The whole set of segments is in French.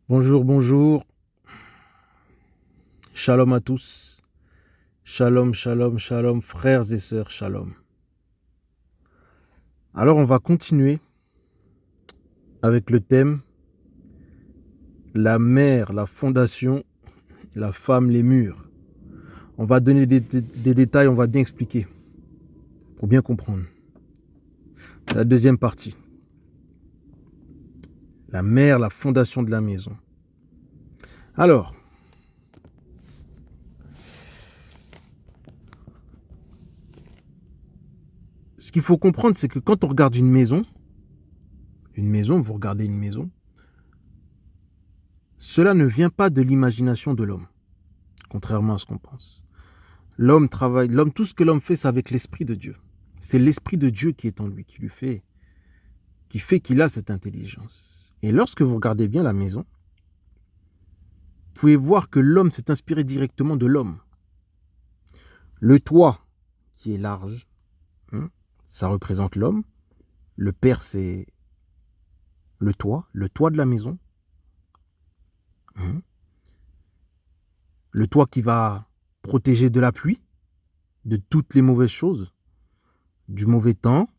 Bonjour, bonjour. Shalom à tous. Shalom, shalom, shalom, frères et sœurs, shalom. Alors, on va continuer avec le thème la mère, la fondation, la femme, les murs. On va donner des détails, on va bien expliquer pour bien comprendre. La deuxième partie. La mère, la fondation de la maison. Alors, ce qu'il faut comprendre, c'est que quand on regarde une maison, vous regardez une maison, cela ne vient pas de l'imagination de l'homme, contrairement à ce qu'on pense. L'homme travaille, tout ce que l'homme fait, c'est avec l'esprit de Dieu. C'est l'esprit de Dieu qui est en lui, qui fait qu'il a cette intelligence. Et lorsque vous regardez bien la maison, vous pouvez voir que l'homme s'est inspiré directement de l'homme. Le toit, qui est large, ça représente l'homme. Le père, c'est le toit de la maison. Le toit qui va protéger de la pluie, de toutes les mauvaises choses, du mauvais temps,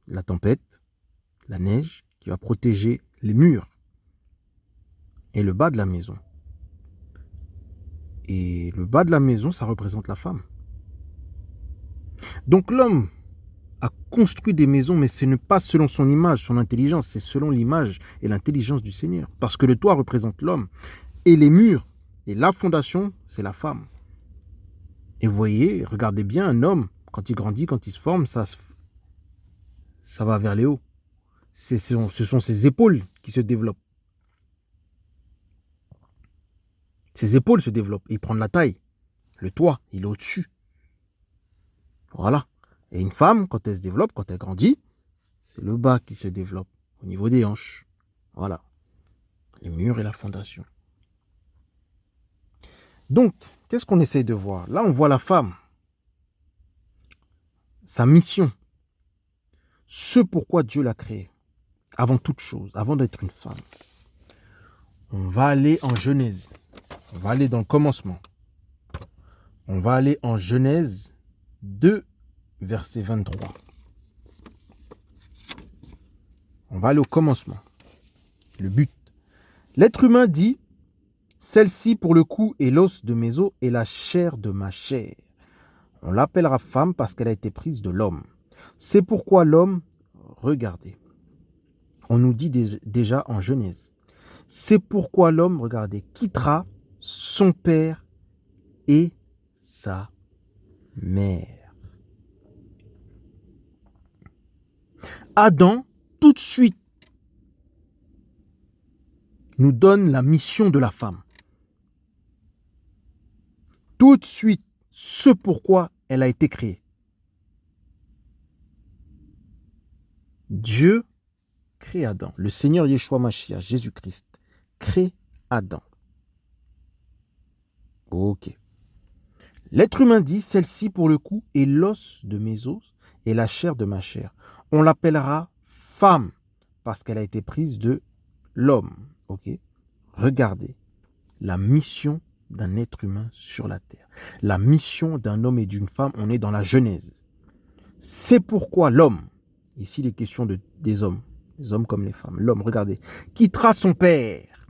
la tempête, la neige, qui va protéger les murs et le bas de la maison. Et le bas de la maison, ça représente la femme. Donc l'homme a construit des maisons, mais ce n'est pas selon son image, son intelligence, c'est selon l'image et l'intelligence du Seigneur. Parce que le toit représente l'homme, et les murs, et la fondation, c'est la femme. Et vous voyez, regardez bien, un homme, quand il grandit, quand il se forme, ça va vers les hauts. Ce sont ses épaules qui se développent. Ses épaules se développent, il prend de la taille. Le toit, il est au-dessus. Voilà. Et une femme, quand elle se développe, quand elle grandit, c'est le bas qui se développe, au niveau des hanches. Voilà. Les murs et la fondation. Donc, qu'est-ce qu'on essaye de voir? Là, on voit la femme. Sa mission. Ce pourquoi Dieu l'a créée. Avant toute chose, avant d'être une femme. On va aller en Genèse. On va aller dans le commencement. On va aller en Genèse 2, verset 23. On va aller au commencement. Le but. L'être humain dit, celle-ci pour le coup est l'os de mes os et la chair de ma chair. On l'appellera femme parce qu'elle a été prise de l'homme. C'est pourquoi l'homme, regardez, on nous dit déjà en Genèse, c'est pourquoi l'homme, regardez, quittera son père et sa mère. Adam, tout de suite, nous donne la mission de la femme. Tout de suite, ce pourquoi elle a été créée. Dieu crée Adam. Le Seigneur Yeshua Mashiach, Jésus-Christ, crée Adam. Ok. L'être humain dit, celle-ci pour le coup est l'os de mes os et la chair de ma chair. On l'appellera femme parce qu'elle a été prise de l'homme. Ok. Regardez la mission d'un être humain sur la terre. La mission d'un homme et d'une femme, on est dans la Genèse. C'est pourquoi l'homme, ici les questions des hommes comme les femmes, l'homme, regardez, quittera son père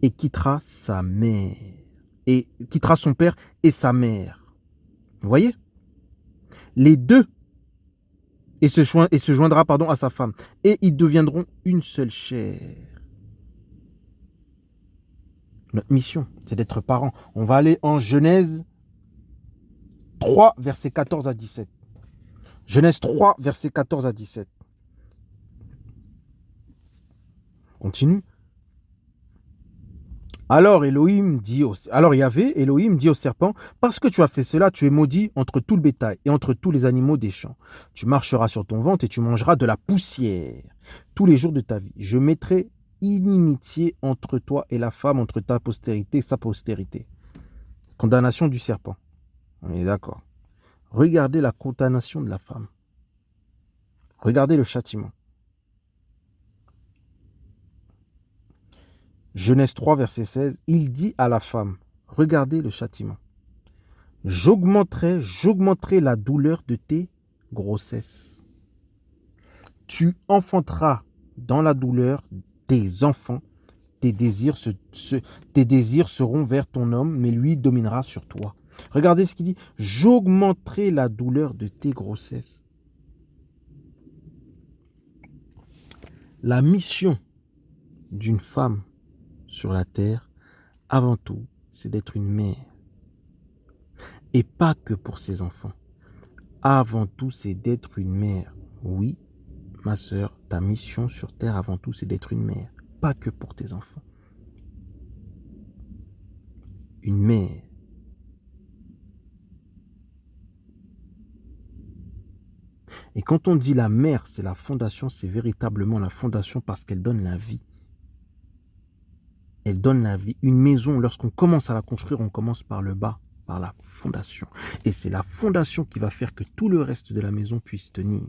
et quittera sa mère, et quittera son père et sa mère. Vous voyez? Les deux, et se joindra à sa femme, et ils deviendront une seule chair. Notre mission, c'est d'être parents. On va aller en Genèse 3, versets 14 à 17. Genèse 3, versets 14 à 17. Continue. Alors Yahvé, Elohim dit au serpent, parce que tu as fait cela, tu es maudit entre tout le bétail et entre tous les animaux des champs. Tu marcheras sur ton ventre et tu mangeras de la poussière tous les jours de ta vie. Je mettrai inimitié entre toi et la femme, entre ta postérité et sa postérité. Condamnation du serpent. On est d'accord. Regardez la condamnation de la femme. Regardez le châtiment. Genèse 3, verset 16, il dit à la femme, regardez le châtiment. J'augmenterai la douleur de tes grossesses. Tu enfanteras dans la douleur des enfants. Tes désirs seront vers ton homme, mais lui dominera sur toi. Regardez ce qu'il dit. J'augmenterai la douleur de tes grossesses. La mission d'une femme sur la terre, avant tout, c'est d'être une mère. Et pas que pour ses enfants. Avant tout, c'est d'être une mère. Oui, ma sœur, ta mission sur terre, avant tout, c'est d'être une mère. Pas que pour tes enfants. Une mère. Et quand on dit la mère, c'est la fondation, c'est véritablement la fondation parce qu'elle donne la vie. Elle donne la vie. Une maison, lorsqu'on commence à la construire, on commence par le bas, par la fondation. Et c'est la fondation qui va faire que tout le reste de la maison puisse tenir.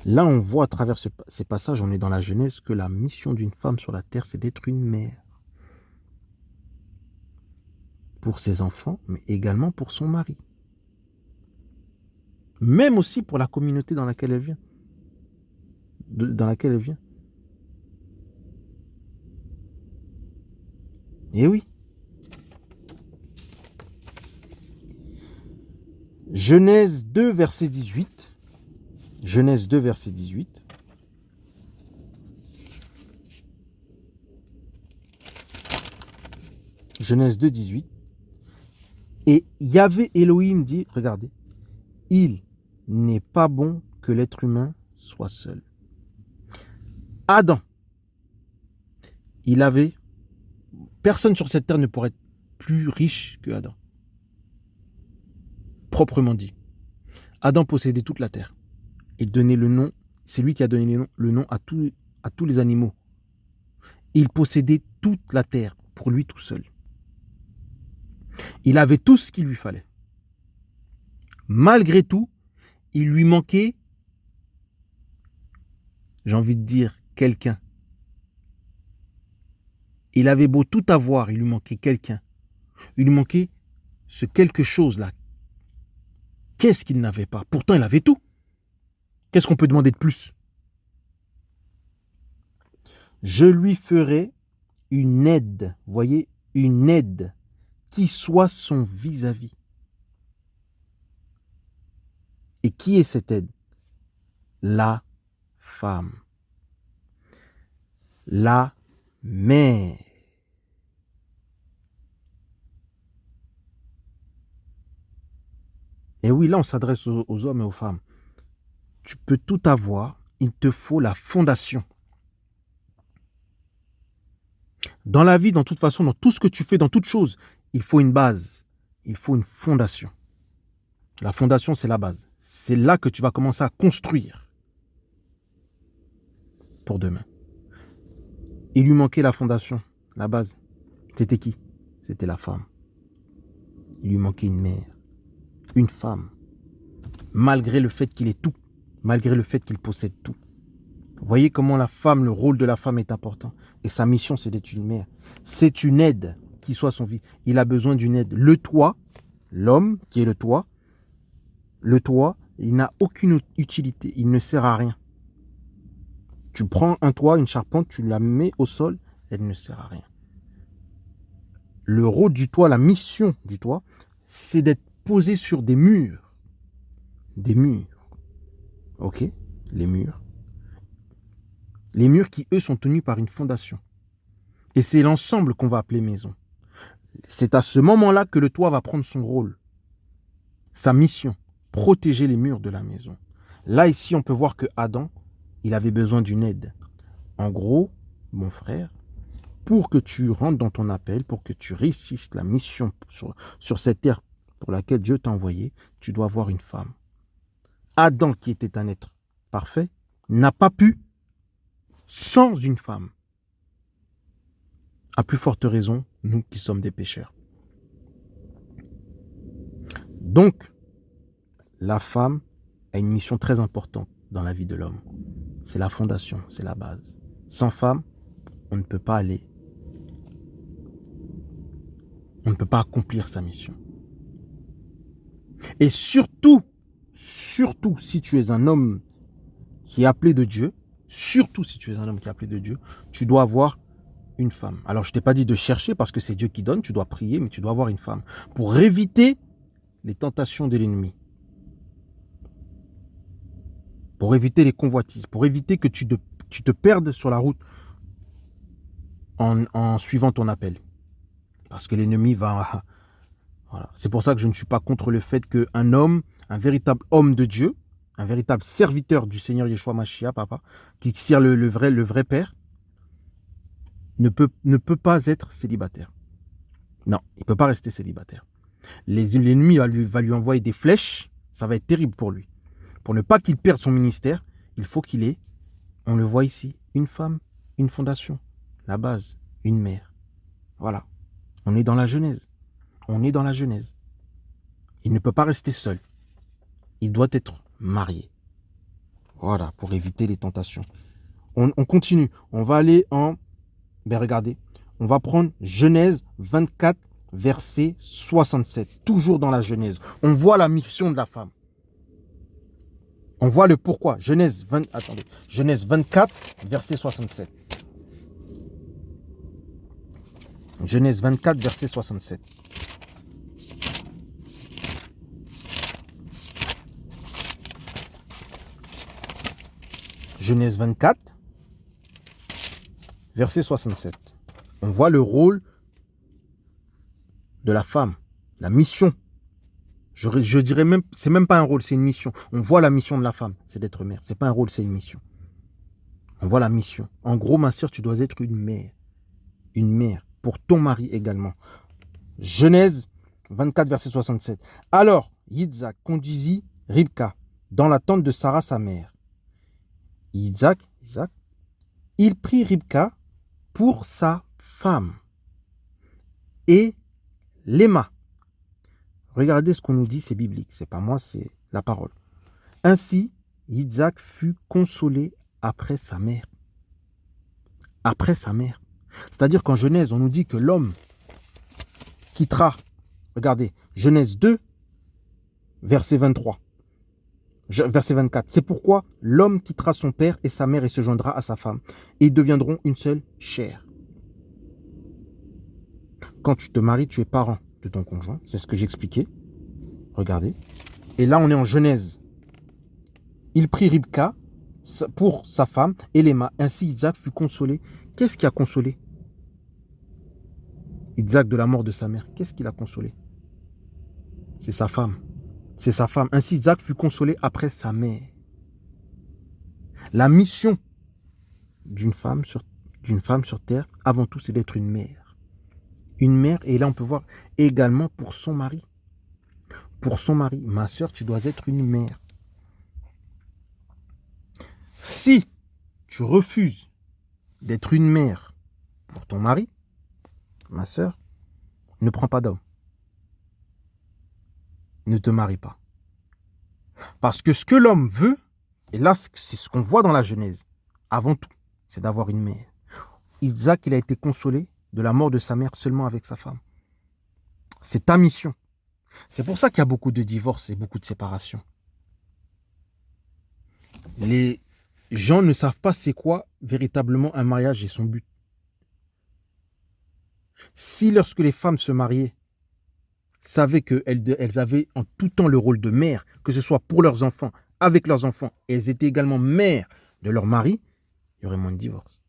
Là, on voit à travers ces passages, on est dans la Genèse, que la mission d'une femme sur la terre, c'est d'être une mère. Pour ses enfants, mais également pour son mari. Même aussi pour la communauté dans laquelle elle vient. Et oui. Genèse 2, verset 18. Genèse 2, verset 18. Genèse 2, 18. Et Yahvé Elohim dit, regardez, il n'est pas bon que l'être humain soit seul. Adam, personne sur cette terre ne pourrait être plus riche que Adam. Proprement dit. Adam possédait toute la terre. Il donnait le nom, c'est lui qui a donné le nom à tous les animaux. Il possédait toute la terre pour lui tout seul. Il avait tout ce qu'il lui fallait. Malgré tout, il lui manquait, j'ai envie de dire, quelqu'un. Il avait beau tout avoir, il lui manquait quelqu'un. Il lui manquait ce quelque chose-là. Qu'est-ce qu'il n'avait pas? Pourtant, il avait tout. Qu'est-ce qu'on peut demander de plus? Je lui ferai une aide, voyez, une aide qui soit son vis-à-vis. Et qui est cette aide? La femme. La mère. Et oui, là, on s'adresse aux hommes et aux femmes. Tu peux tout avoir, il te faut la fondation. Dans la vie, dans toute façon, dans tout ce que tu fais, dans toute chose, il faut une base, il faut une fondation. La fondation, c'est la base. C'est là que tu vas commencer à construire pour demain. Il lui manquait la fondation, la base. C'était qui? C'était la femme. Il lui manquait une mère, une femme. Malgré le fait qu'il ait tout, malgré le fait qu'il possède tout. Voyez comment la femme, le rôle de la femme est important. Et sa mission, c'est d'être une mère. C'est une aide qui soit son vie. Il a besoin d'une aide. Le toit, l'homme qui est le toit, il n'a aucune utilité. Il ne sert à rien. Tu prends un toit, une charpente, tu la mets au sol, elle ne sert à rien. Le rôle du toit, la mission du toit, c'est d'être posé sur des murs. Des murs. Ok? Les murs. Les murs qui, eux, sont tenus par une fondation. Et c'est l'ensemble qu'on va appeler maison. C'est à ce moment-là que le toit va prendre son rôle. Sa mission, protéger les murs de la maison. Là, ici, on peut voir que Adam, il avait besoin d'une aide. En gros, mon frère, pour que tu rentres dans ton appel, pour que tu réussisses la mission sur cette terre pour laquelle Dieu t'a envoyé, tu dois avoir une femme. Adam, qui était un être parfait, n'a pas pu sans une femme. À plus forte raison, nous qui sommes des pécheurs. Donc, la femme a une mission très importante dans la vie de l'homme. C'est la fondation, c'est la base. Sans femme, on ne peut pas aller. On ne peut pas accomplir sa mission. Et surtout si tu es un homme qui est appelé de Dieu, tu dois avoir une femme. Alors, je ne t'ai pas dit de chercher parce que c'est Dieu qui donne, tu dois prier, mais tu dois avoir une femme pour éviter les tentations de l'ennemi, pour éviter les convoitises, pour éviter que tu te perdes sur la route en suivant ton appel. Parce que l'ennemi va... Voilà. C'est pour ça que je ne suis pas contre le fait qu'un homme, un véritable homme de Dieu, un véritable serviteur du Seigneur Yeshua Mashiach, papa, qui sert le vrai Père, ne peut pas être célibataire. Non, il ne peut pas rester célibataire. L'ennemi va lui envoyer des flèches, ça va être terrible pour lui. Pour ne pas qu'il perde son ministère, il faut qu'il ait, on le voit ici, une femme, une fondation, la base, une mère. Voilà, on est dans la Genèse. Il ne peut pas rester seul. Il doit être marié. Voilà, pour éviter les tentations. On continue. On va aller regardez. On va prendre Genèse 24, verset 67. Toujours dans la Genèse. On voit la mission de la femme. On voit le pourquoi. Genèse 24, verset 67. Genèse 24, verset 67. Genèse 24, verset 67. On voit le rôle de la femme, la mission. Je dirais même, c'est même pas un rôle, c'est une mission. On voit la mission de la femme, c'est d'être mère. C'est pas un rôle, c'est une mission. On voit la mission. En gros, ma sœur, tu dois être une mère. Une mère pour ton mari également. Genèse 24, verset 67. Alors, Yitzhak conduisit Ribka dans la tente de Sarah, sa mère. Isaac, il prit Ribka pour sa femme et l'aima. Regardez ce qu'on nous dit, c'est biblique, c'est pas moi, c'est la parole. Ainsi, Isaac fut consolé après sa mère. Après sa mère. C'est-à-dire qu'en Genèse, on nous dit que l'homme quittera, regardez, Genèse 2, verset 23. Verset 24. C'est pourquoi l'homme quittera son père et sa mère et se joindra à sa femme. Et ils deviendront une seule chair. Quand tu te maries, tu es parent de ton conjoint. C'est ce que j'expliquais. Regardez. Et là, on est en Genèse. Il prit Ribka pour sa femme et l'aima. Ainsi, Isaac fut consolé. Qu'est-ce qui a consolé Isaac de la mort de sa mère? Qu'est-ce qui l'a consolé? C'est sa femme. C'est sa femme. Ainsi, Isaac fut consolé après sa mère. La mission d'une femme sur terre, avant tout, c'est d'être une mère. Une mère, et là, on peut voir également pour son mari. Pour son mari. Ma sœur, tu dois être une mère. Si tu refuses d'être une mère pour ton mari, ma sœur, ne prends pas d'homme. Ne te marie pas. Parce que ce que l'homme veut, et là, c'est ce qu'on voit dans la Genèse, avant tout, c'est d'avoir une mère. Isaac, il a été consolé de la mort de sa mère seulement avec sa femme. C'est ta mission. C'est pour ça qu'il y a beaucoup de divorces et beaucoup de séparations. Les gens ne savent pas c'est quoi véritablement un mariage et son but. Si lorsque les femmes se mariaient, savaient qu'elles avaient en tout temps le rôle de mère, que ce soit pour leurs enfants, avec leurs enfants, et elles étaient également mères de leur mari, il y aurait moins de divorces.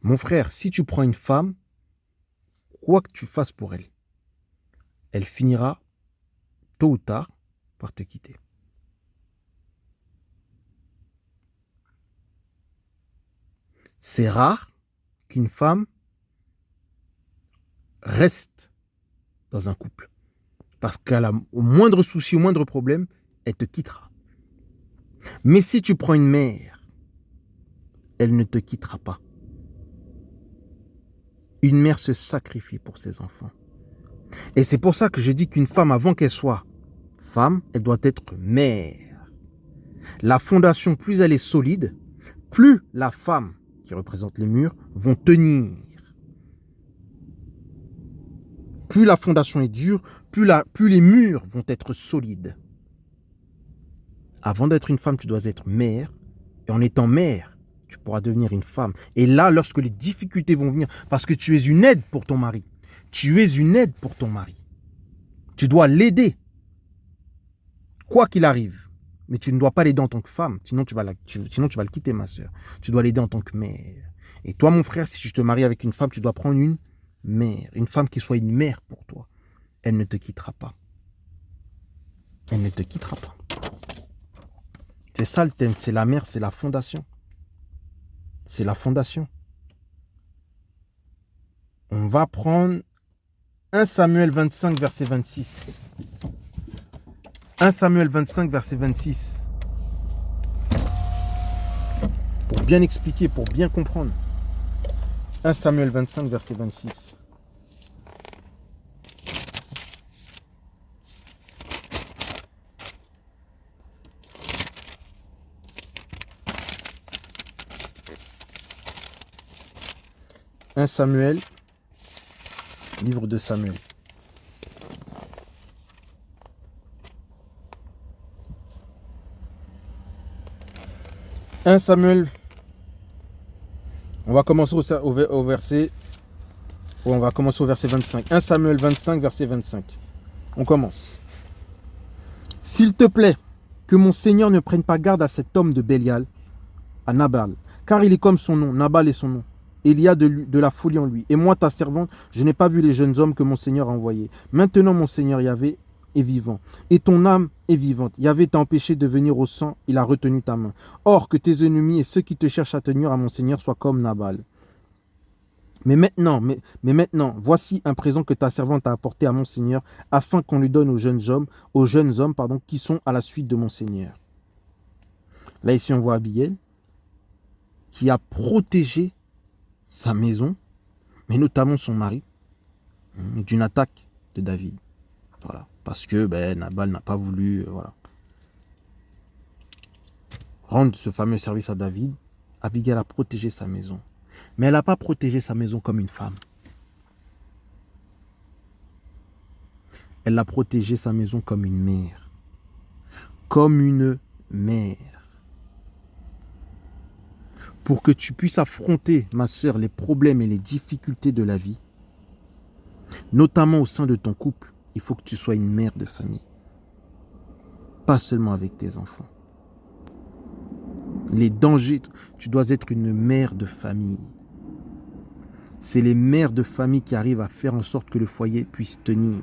Mon frère, si tu prends une femme, quoi que tu fasses pour elle, elle finira tôt ou tard par te quitter. C'est rare qu'une femme reste dans un couple. Parce qu'au moindre souci, au moindre problème, elle te quittera. Mais si tu prends une mère, elle ne te quittera pas. Une mère se sacrifie pour ses enfants. Et c'est pour ça que je dis qu'une femme, avant qu'elle soit femme, elle doit être mère. La fondation, plus elle est solide, plus la femme, qui représente les murs, vont tenir. Plus la fondation est dure, plus les murs vont être solides. Avant d'être une femme, tu dois être mère. Et en étant mère, tu pourras devenir une femme. Et là, lorsque les difficultés vont venir, parce que tu es une aide pour ton mari. Tu es une aide pour ton mari. Tu dois l'aider. Quoi qu'il arrive. Mais tu ne dois pas l'aider en tant que femme. Sinon, tu vas le quitter, ma soeur. Tu dois l'aider en tant que mère. Et toi, mon frère, si tu te maries avec une femme, tu dois prendre une mère. Une femme qui soit une mère pour toi. Elle ne te quittera pas. Elle ne te quittera pas. C'est ça le thème. C'est la mère, c'est la fondation. C'est la fondation. On va prendre 1 Samuel 25, verset 26. 1 Samuel 25, verset 26. Pour bien expliquer, pour bien comprendre. 1 Samuel 25, verset 26. « 1 Samuel, livre de Samuel. « 1 Samuel, on va commencer au verset 25. 1 Samuel 25, verset 25. On commence. « S'il te plaît, que mon Seigneur ne prenne pas garde à cet homme de Bélial, à Nabal, car il est comme son nom, Nabal est son nom. Et il y a de la folie en lui. Et moi, ta servante, je n'ai pas vu les jeunes hommes que mon Seigneur a envoyés. Maintenant, mon Seigneur Yahvé est vivant. Et ton âme est vivante. Yahvé t'a empêché de venir au sang. Il a retenu ta main. Or, que tes ennemis et ceux qui te cherchent à te nuire à mon Seigneur soient comme Nabal. Mais maintenant, voici un présent que ta servante a apporté à mon Seigneur, afin qu'on lui donne aux jeunes hommes, qui sont à la suite de mon Seigneur. » Là, ici, on voit Abigail, qui a protégé sa maison, mais notamment son mari, d'une attaque de David. Voilà. Parce que Nabal n'a pas voulu rendre ce fameux service à David. Abigail a protégé sa maison. Mais elle n'a pas protégé sa maison comme une femme. Elle a protégé sa maison comme une mère. Comme une mère. Pour que tu puisses affronter, ma sœur, les problèmes et les difficultés de la vie, notamment au sein de ton couple, il faut que tu sois une mère de famille. Pas seulement avec tes enfants. Les dangers, tu dois être une mère de famille. C'est les mères de famille qui arrivent à faire en sorte que le foyer puisse tenir.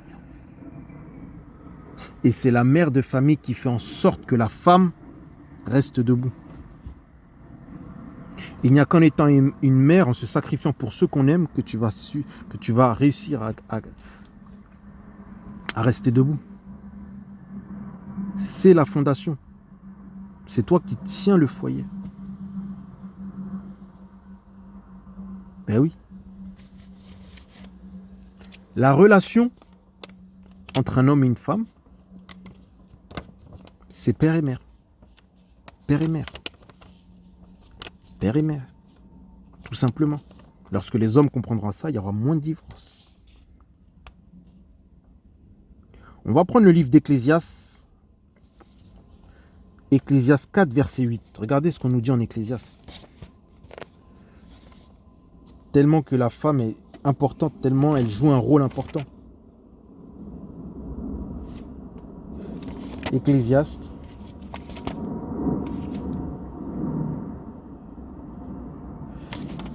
Et c'est la mère de famille qui fait en sorte que la femme reste debout. Il n'y a qu'en étant une mère, en se sacrifiant pour ceux qu'on aime, que tu vas réussir à rester debout. C'est la fondation. C'est toi qui tiens le foyer. Ben oui. La relation entre un homme et une femme, c'est père et mère. Père et mère. Père et mère. Tout simplement. Lorsque les hommes comprendront ça, il y aura moins de divorces. On va prendre le livre d'Ecclésiaste. Ecclésiaste 4, verset 8. Regardez ce qu'on nous dit en Ecclésiaste. Tellement que la femme est importante, tellement elle joue un rôle important. Ecclésiaste.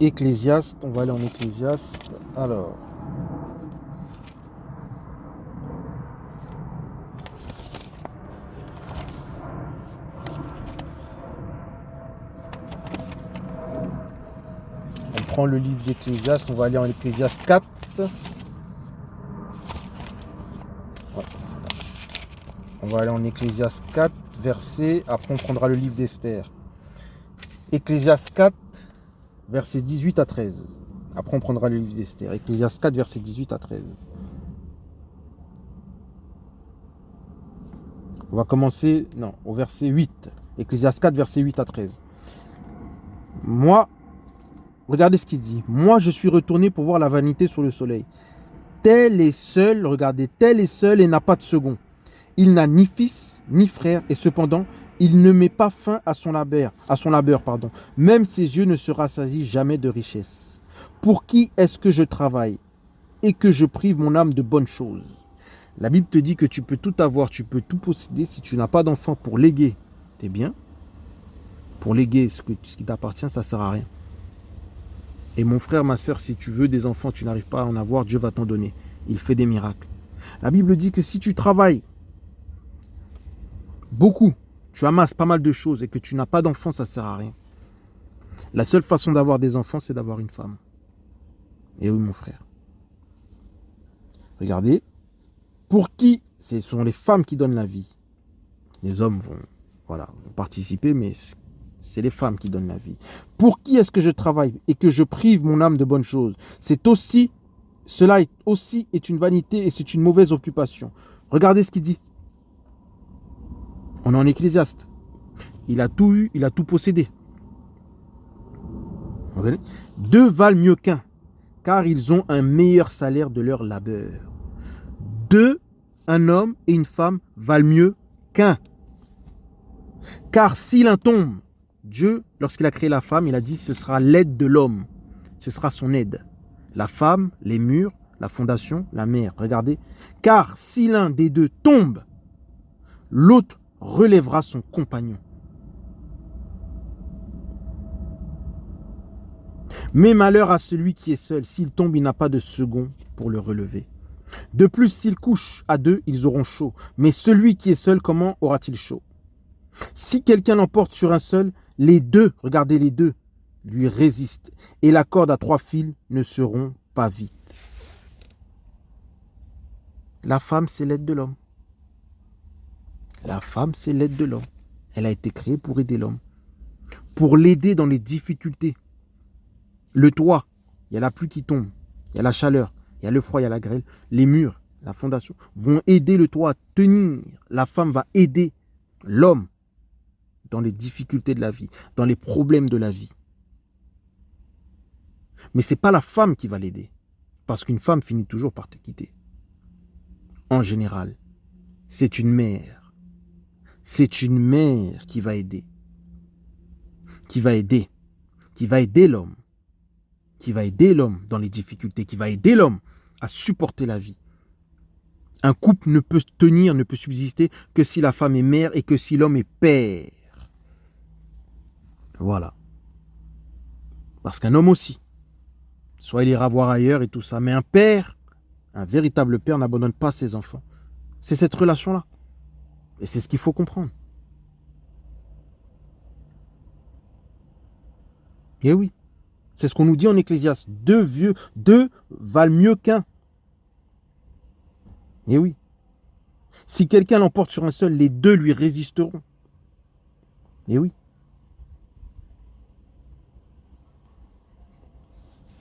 Ecclésiaste, on va aller en Ecclésiaste. Alors. On prend le livre d'Ecclésiaste, on va aller en Ecclésiaste 4. Ouais. On va aller en Ecclésiaste 4, verset. Après, on prendra le livre d'Esther. Ecclésiaste 4, verset 18 à 13. Après, on prendra le livre d'Esther. Ecclésiaste 4, verset 18 à 13. On va commencer au verset 8. Ecclésiaste 4, versets 8 à 13. Moi, regardez ce qu'il dit. Moi, je suis retourné pour voir la vanité sur le soleil. Tel est seul, regardez, tel est seul et n'a pas de second. Il n'a ni fils, ni frère, et cependant, il ne met pas fin à son labeur, Même ses yeux ne se rassasient jamais de richesse. Pour qui est-ce que je travaille et que je prive mon âme de bonnes choses? La Bible te dit que tu peux tout avoir, tu peux tout posséder si tu n'as pas d'enfant pour léguer tes biens. Pour léguer ce qui t'appartient, ça ne sert à rien. Et mon frère, ma soeur, si tu veux des enfants, tu n'arrives pas à en avoir, Dieu va t'en donner. Il fait des miracles. La Bible dit que si tu travailles beaucoup, tu amasses pas mal de choses et que tu n'as pas d'enfants, ça ne sert à rien. La seule façon d'avoir des enfants, c'est d'avoir une femme. Et oui, mon frère. Regardez. Pour qui? Ce sont les femmes qui donnent la vie. Les hommes vont participer, mais c'est les femmes qui donnent la vie. Pour qui est-ce que je travaille et que je prive mon âme de bonnes choses? Cela est une vanité et c'est une mauvaise occupation. Regardez ce qu'il dit. On est en Ecclésiaste. Il a tout eu, il a tout possédé. Regardez. Deux valent mieux qu'un, car ils ont un meilleur salaire de leur labeur. Deux, un homme et une femme valent mieux qu'un. Car si l'un tombe, Dieu, lorsqu'il a créé la femme, il a dit ce sera l'aide de l'homme. Ce sera son aide. La femme, les murs, la fondation, la mer. Regardez. Car si l'un des deux tombe, l'autre relèvera son compagnon. Mais malheur à celui qui est seul. S'il tombe, il n'a pas de second pour le relever. De plus, s'ils couchent à deux, ils auront chaud. Mais celui qui est seul, comment aura-t-il chaud? Si quelqu'un l'emporte sur un seul, les deux, regardez les deux, lui résistent. Et la corde à 3 fils ne se rompt pas vite. La femme, c'est l'aide de l'homme. La femme, c'est l'aide de l'homme. Elle a été créée pour aider l'homme. Pour l'aider dans les difficultés. Le toit, il y a la pluie qui tombe, il y a la chaleur, il y a le froid, il y a la grêle. Les murs, la fondation vont aider le toit à tenir. La femme va aider l'homme dans les difficultés de la vie, dans les problèmes de la vie. Mais ce n'est pas la femme qui va l'aider. Parce qu'une femme finit toujours par te quitter. En général, c'est une mère. C'est une mère qui va aider. Qui va aider l'homme. Qui va aider l'homme dans les difficultés. Qui va aider l'homme à supporter la vie. Un couple ne peut tenir, ne peut subsister que si la femme est mère et que si l'homme est père. Voilà. Parce qu'un homme aussi, soit il ira voir ailleurs et tout ça, mais un père, un véritable père n'abandonne pas ses enfants. C'est cette relation-là. Et c'est ce qu'il faut comprendre. Et oui, c'est ce qu'on nous dit en Ecclésiaste. Deux valent mieux qu'un. Et oui. Si quelqu'un l'emporte sur un seul, les deux lui résisteront. Et oui.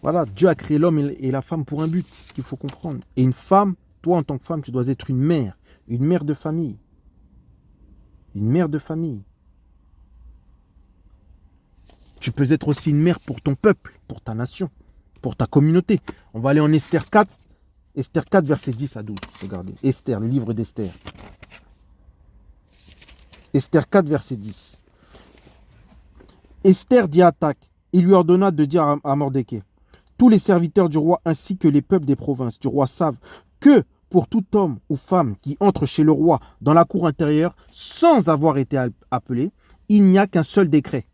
Voilà, Dieu a créé l'homme et la femme pour un but, c'est ce qu'il faut comprendre. Et une femme, toi en tant que femme, tu dois être une mère de famille. Une mère de famille. Tu peux être aussi une mère pour ton peuple, pour ta nation, pour ta communauté. On va aller en Esther 4, versets 10 à 12. Regardez, Esther, le livre d'Esther. Esther 4, verset 10. Esther dit à Hathach, il lui ordonna de dire à Mordecai, tous les serviteurs du roi ainsi que les peuples des provinces du roi savent que pour tout homme ou femme qui entre chez le roi dans la cour intérieure sans avoir été appelé, il n'y a qu'un seul décret.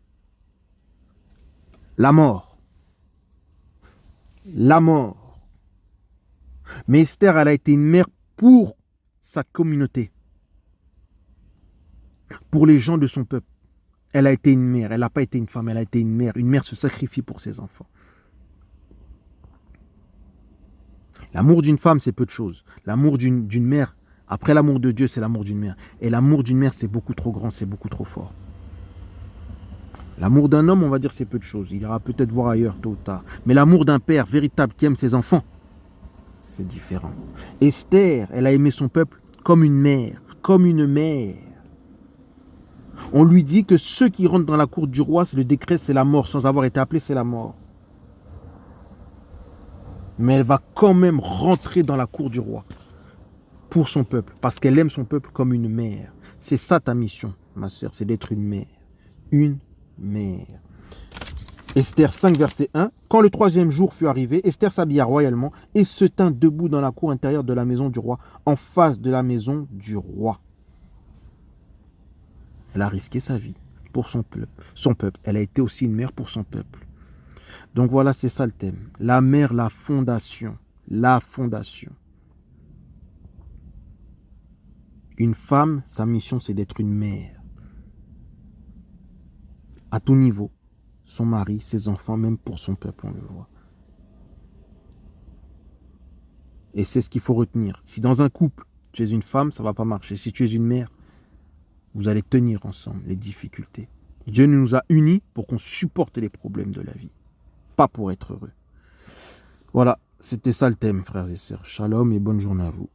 La mort. La mort. Mais Esther, elle a été une mère pour sa communauté. Pour les gens de son peuple. Elle a été une mère. Elle n'a pas été une femme, elle a été une mère. Une mère se sacrifie pour ses enfants. L'amour d'une femme, c'est peu de choses. L'amour d'une mère, après l'amour de Dieu, c'est l'amour d'une mère. Et l'amour d'une mère, c'est beaucoup trop grand, c'est beaucoup trop fort. L'amour d'un homme, on va dire, c'est peu de choses. Il ira peut-être voir ailleurs, tôt ou tard. Mais l'amour d'un père véritable qui aime ses enfants, c'est différent. Esther, elle a aimé son peuple comme une mère, comme une mère. On lui dit que ceux qui rentrent dans la cour du roi, c'est le décret, c'est la mort. Sans avoir été appelé, c'est la mort. Mais elle va quand même rentrer dans la cour du roi pour son peuple, parce qu'elle aime son peuple comme une mère. C'est ça ta mission, ma sœur, c'est d'être une mère. Une mère. Esther 5, verset 1. Quand le 3e jour fut arrivé, Esther s'habilla royalement et se tint debout dans la cour intérieure de la maison du roi, en face de la maison du roi. Elle a risqué sa vie pour son peuple. Elle a été aussi une mère pour son peuple. Donc voilà, c'est ça le thème. La mère, la fondation. La fondation. Une femme, sa mission, c'est d'être une mère. À tout niveau. Son mari, ses enfants, même pour son peuple, on le voit. Et c'est ce qu'il faut retenir. Si dans un couple, tu es une femme, ça ne va pas marcher. Si tu es une mère, vous allez tenir ensemble les difficultés. Dieu nous a unis pour qu'on supporte les problèmes de la vie, pas pour être heureux. Voilà, c'était ça le thème, frères et sœurs. Shalom et bonne journée à vous.